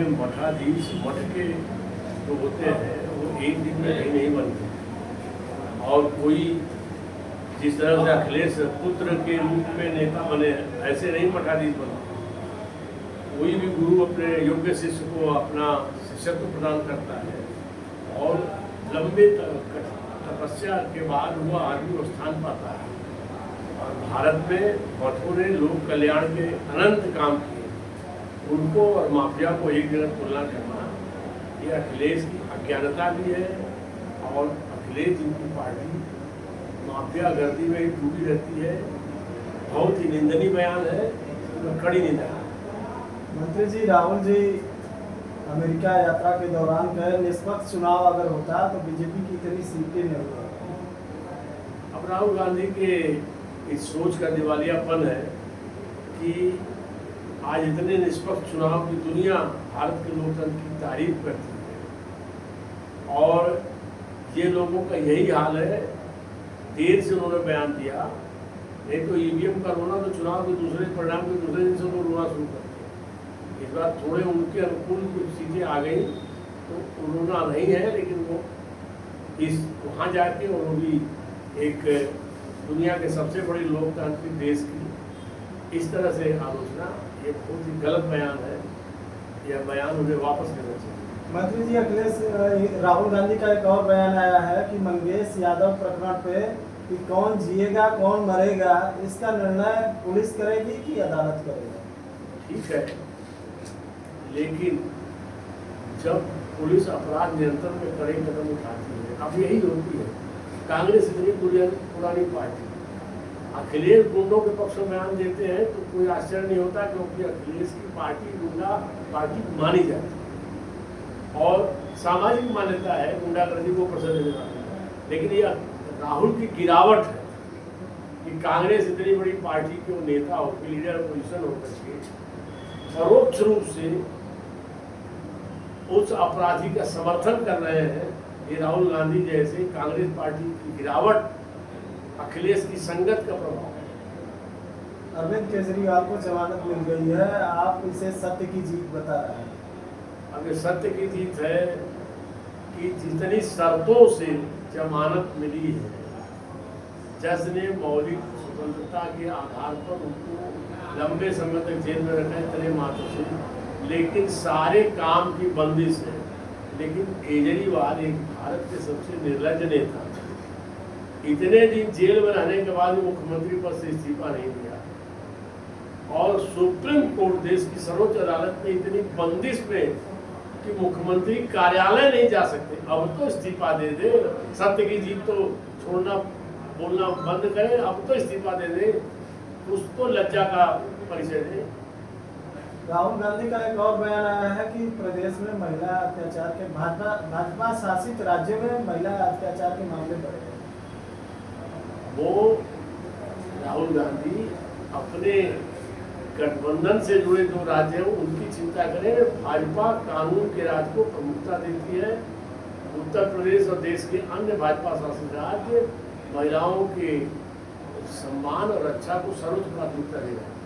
मठाधीश मठ के जो होते हैं वो एक दिन में नहीं बनते। और कोई जिस तरह से अखिलेश पुत्र के रूप में नेता बने ऐसे नहीं मठाधीश बना। कोई भी गुरु अपने योग्य शिष्य को अपना शिष्यत्व प्रदान करता है और लंबे तपस्या के बाद वह आदमी वो स्थान पाता है। और भारत में मठों ने लोक कल्याण के अनंत काम किए। उनको और माफिया को एक जगह तुलना करना ये अखिलेश की अज्ञानता भी है। और अखिलेश जिनकी पार्टी माफिया गर्दी में ही डूबी रहती है, बहुत ही निंदनीय बयान है, तो कड़ी निंदा। मंत्री जी, राहुल जी अमेरिका यात्रा के दौरान कहे निष्पक्ष चुनाव अगर होता तो बीजेपी की इतनी सीटें नहीं होती। अब राहुल गांधी के इस सोच का दिवालियापन है कि आज इतने निष्पक्ष चुनाव की दुनिया भारत के लोकतंत्र की तारीफ करती है और ये लोगों का यही हाल है। देर से उन्होंने बयान दिया, नहीं तो ईवीएम का रोना तो चुनाव के दूसरे परिणाम के दूसरे दिन से तो रोना शुरू करते हैं। इस बार थोड़े उनके अनुकूल कुछ चीज़ें आ गई तो रोना नहीं है, लेकिन वो इस वहाँ जाके उन्होंने भी एक दुनिया के सबसे बड़ी लोकतांत्रिक देश की इस तरह से आलोचना, ये बहुत ही गलत बयान है। यह बयान उन्हें वापस लेना चाहिए। मंत्री जी, अखिलेश राहुल गांधी का एक और बयान आया है कि मंगेश यादव प्रकरण पे कि कौन जिएगा कौन मरेगा इसका निर्णय पुलिस करेगी कि अदालत करेगा। ठीक है, लेकिन जब पुलिस अपराध नियंत्रण में कड़े कदम उठाती है, अब यही होती है। कांग्रेस इतनी पुरानी पार्टी, अखिलेश गुंडों के पक्ष में बयान देते हैं तो कोई आश्चर्य नहीं होता, क्योंकि अखिलेश की पार्टी गुंडा पार्टी मानी जाती है और सामाजिक मान्यता है गुंडागर्दी को प्रसन्न देने वाली। लेकिन यह राहुल की गिरावट है कि कांग्रेस इतनी बड़ी पार्टी के वो नेता होकर लीडर पोजिशन होकर के परोक्ष रूप से उस अपराधी का समर्थन कर रहे हैं। ये राहुल गांधी जैसे कांग्रेस पार्टी की गिरावट, अखिलेश की संगत का प्रभाव है। अरविंद केजरीवाल को जमानत मिल गई है, आप इसे सत्य की जीत बता रहे हैं। अब ये सत्य की जीत है कि जितनी शर्तों से जमानत मिली है, जज ने मौलिक स्वतंत्रता के आधार पर उनको लंबे समय तक जेल में रखा है तले मात्र से, लेकिन सारे काम की बंदिश है। लेकिन केजरीवाल एक भारत के सबसे निर्लज नेता, इतने दिन जेल में रहने के बाद मुख्यमंत्री पद से इस्तीफा नहीं दिया और सुप्रीम कोर्ट देश की सर्वोच्च अदालत में इतनी बंदिश में कि मुख्यमंत्री कार्यालय नहीं जा सकते। अब तो इस्तीफा दे दे, सत्य की जीत तो छोड़ना बोलना बंद करे, अब तो इस्तीफा दे दे, उसको लज्जा का परिचय दे। राहुल गांधी का एक और बयान आया है कि प्रदेश में महिला अत्याचार के भाजपा शासित राज्य में महिला अत्याचार के मामले बढ़े। वो राहुल गांधी अपने गठबंधन से जुड़े जो राज्य हैं उनकी चिंता करें। भाजपा कानून के राज को प्रमुखता देती है। उत्तर प्रदेश और देश के अन्य भाजपा शासित राज्य महिलाओं के सम्मान और रक्षा को सर्वोच्च प्राथमिकता दे रहे हैं।